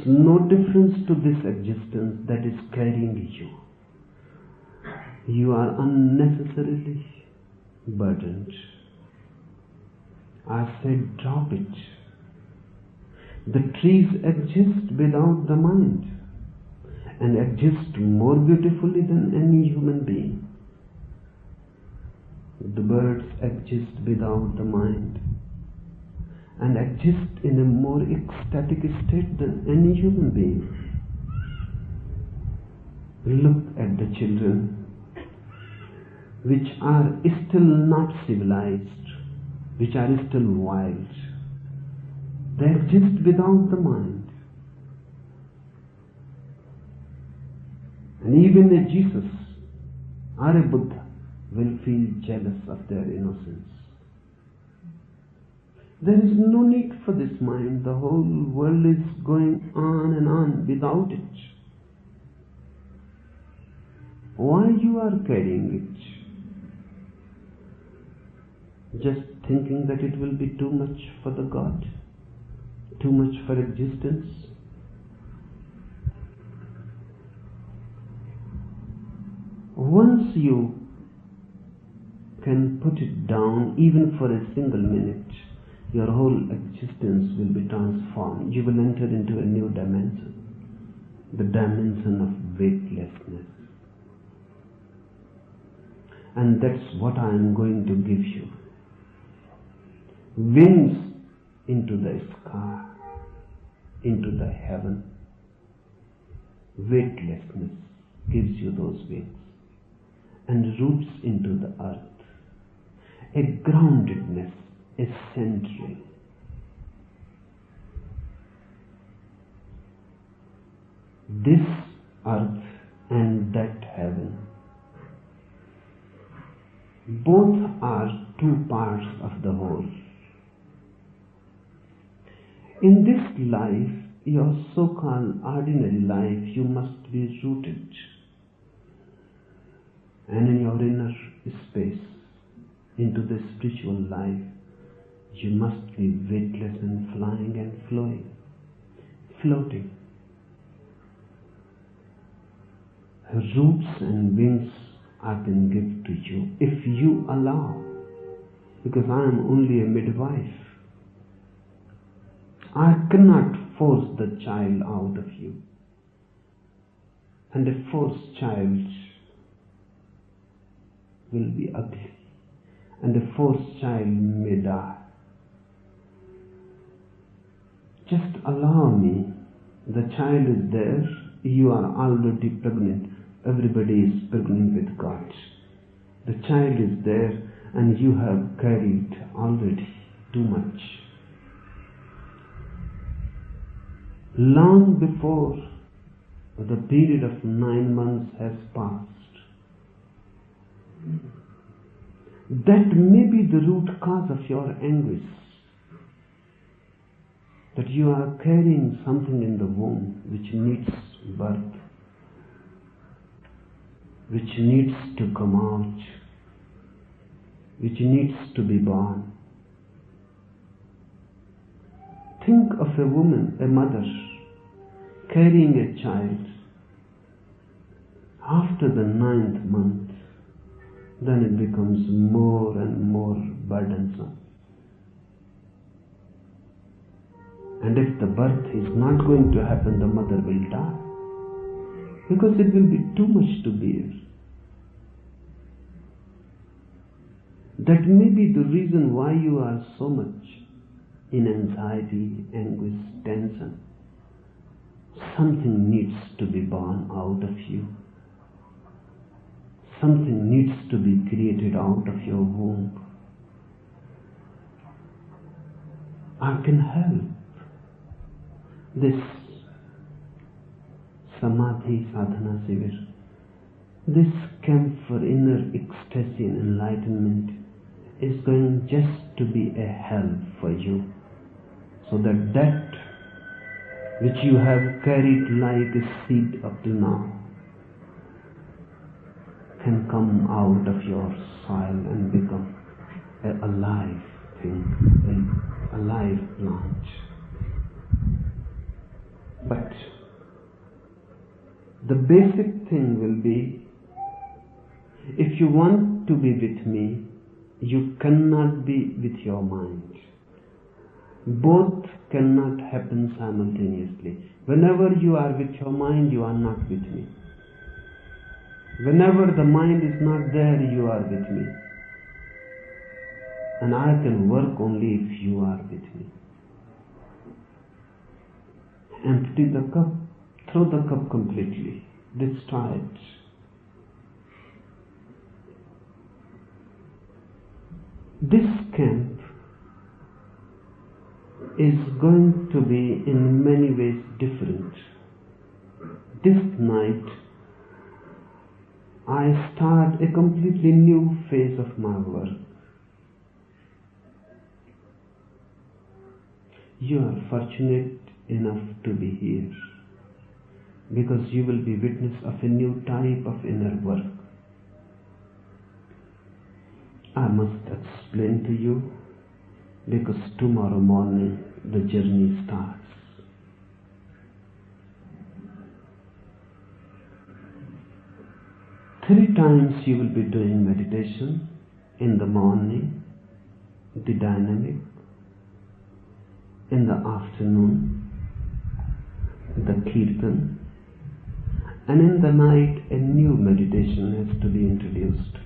no difference to this existence that is carrying you. You are unnecessarily burdened. I said, drop it. The trees exist without the mind and exist more beautifully than any human being. The birds exist without the mind and exist in a more ecstatic state than any human being. Look at the children, which are still not civilized, which are still wild. They exist without the mind. And even a Jesus or a Buddha will feel jealous of their innocence. There is no need for this mind. The whole world is going on and on without it. Why you are carrying it? Just thinking that it will be too much for the God? Too much for existence? Once you can put it down, even for a single minute, your whole existence will be transformed. You will enter into a new dimension, the dimension of weightlessness. And that's what I am going to give you. Wings into the sky, into the heaven. Weightlessness gives you those wings, and roots into the earth. A groundedness, a centering. This earth and that heaven, both are two parts of the whole. In this life, your so-called ordinary life, you must be rooted. And in your inner space, into the spiritual life, you must be weightless and flying and flowing, floating. Roots and wings I can give to you if you allow, because I am only a midwife. I cannot force the child out of you, and a forced child will be ugly, and a forced child may die. Just allow me. The child is there. You are already pregnant. Everybody is pregnant with God. The child is there, and you have carried already too much. Long before the period of 9 months has passed, that may be the root cause of your anguish, that you are carrying something in the womb which needs birth, which needs to come out, which needs to be born. Think of a woman, a mother, carrying a child. After the 9th month, then it becomes more and more burdensome. And if the birth is not going to happen, the mother will die, because it will be too much to bear. That may be the reason why you are so much in anxiety, anguish, tension. Something needs to be born out of you. Something needs to be created out of your womb. I can help. This Samadhi Sadhana Sivir, this camp for inner ecstasy and enlightenment, is going just to be a help for you, so that that which you have carried like a seed up to now can come out of your soil and become a alive thing, a live plant. But the basic thing will be, if you want to be with me, you cannot be with your mind. Both cannot happen simultaneously. Whenever you are with your mind, you are not with me. Whenever the mind is not there, you are with me. And I can work only if you are with me. Empty the cup, throw the cup completely, destroy it. This camp is going to be in many ways different. This night, I start a completely new phase of my work. You are fortunate enough to be here because you will be witness of a new type of inner work. I must explain to you because tomorrow morning the journey starts. Three times you will be doing meditation: in the morning, the dynamic; in the afternoon, the kirtan; and in the night a new meditation has to be introduced: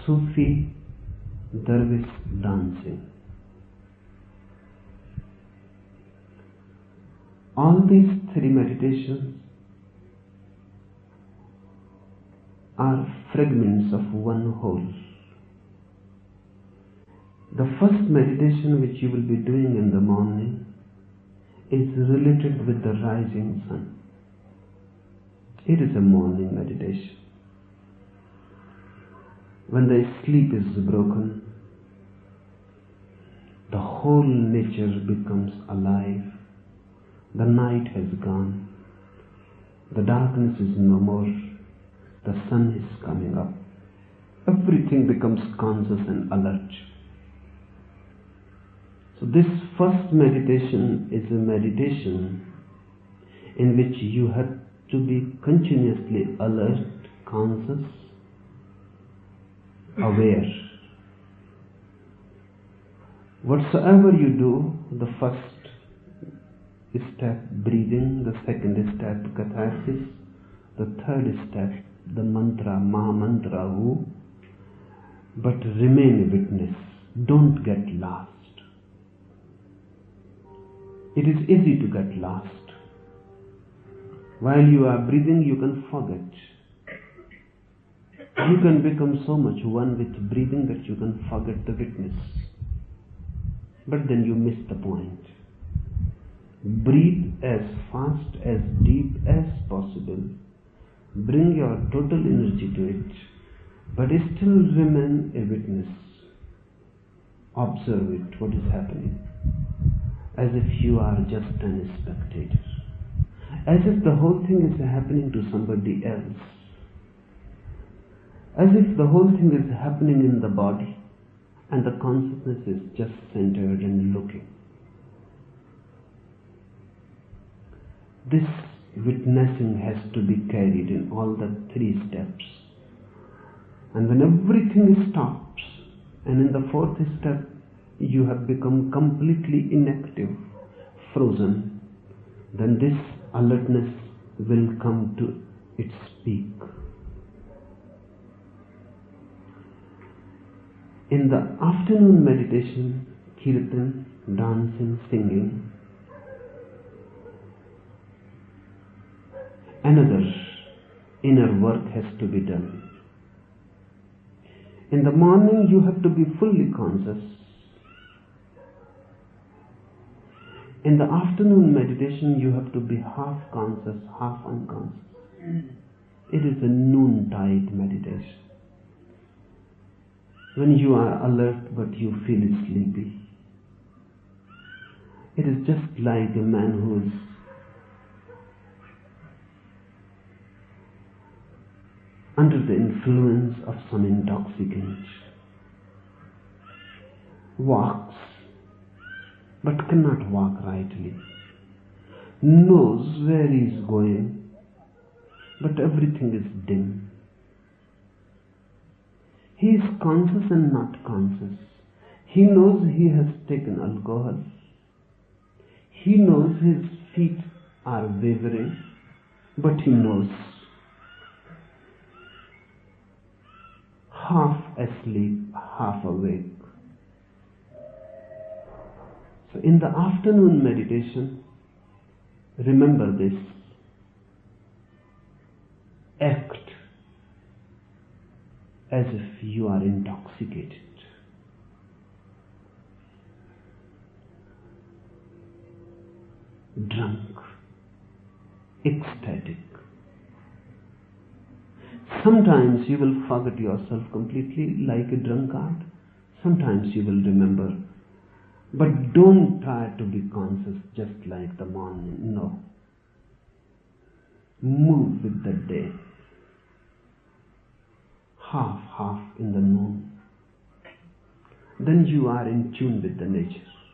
Sufi dervish dancing. All these three meditations are fragments of one whole. The first meditation which you will be doing in the morning is related with the rising sun. It is a morning meditation. When the sleep is broken, the whole nature becomes alive. The night has gone. The darkness is no more. The sun is coming up. Everything becomes conscious and alert. So this first meditation is a meditation in which you have to be continuously alert, conscious, aware. Whatsoever you do, the first step breathing, the second step catharsis, the third step the mantra, Maha Mantra, who, but remain a witness. Don't get lost. It is easy to get lost. While you are breathing, you can forget. You can become so much one with breathing that you can forget the witness. But then you miss the point. Breathe as fast, as deep as possible. Bring your total energy to it, but still remain a witness. Observe it, what is happening, as if you are just a spectator, as if the whole thing is happening to somebody else, as if the whole thing is happening in the body and the consciousness is just centered and looking. This witnessing has to be carried in all the three steps. And when everything stops, and in the fourth step you have become completely inactive, frozen, then this alertness will come to its peak. In the afternoon meditation, kirtan, dancing, singing, another inner work has to be done. In the morning you have to be fully conscious. In the afternoon meditation you have to be half conscious, half unconscious. It is a noontide meditation. When you are alert but you feel sleepy. It is just like a man who is under the influence of some intoxicant, walks but cannot walk rightly, knows where he is going, but everything is dim. He is conscious and not conscious. He knows he has taken alcohol. He knows his feet are wavering, but he knows. Half asleep, half awake. So in the afternoon meditation, remember this. Act as if you are intoxicated. Drunk, ecstatic. Sometimes you will forget yourself completely like a drunkard. Sometimes you will remember. But don't try to be conscious just like the morning. No. Move with the day. Half in the noon. Then you are in tune with the nature.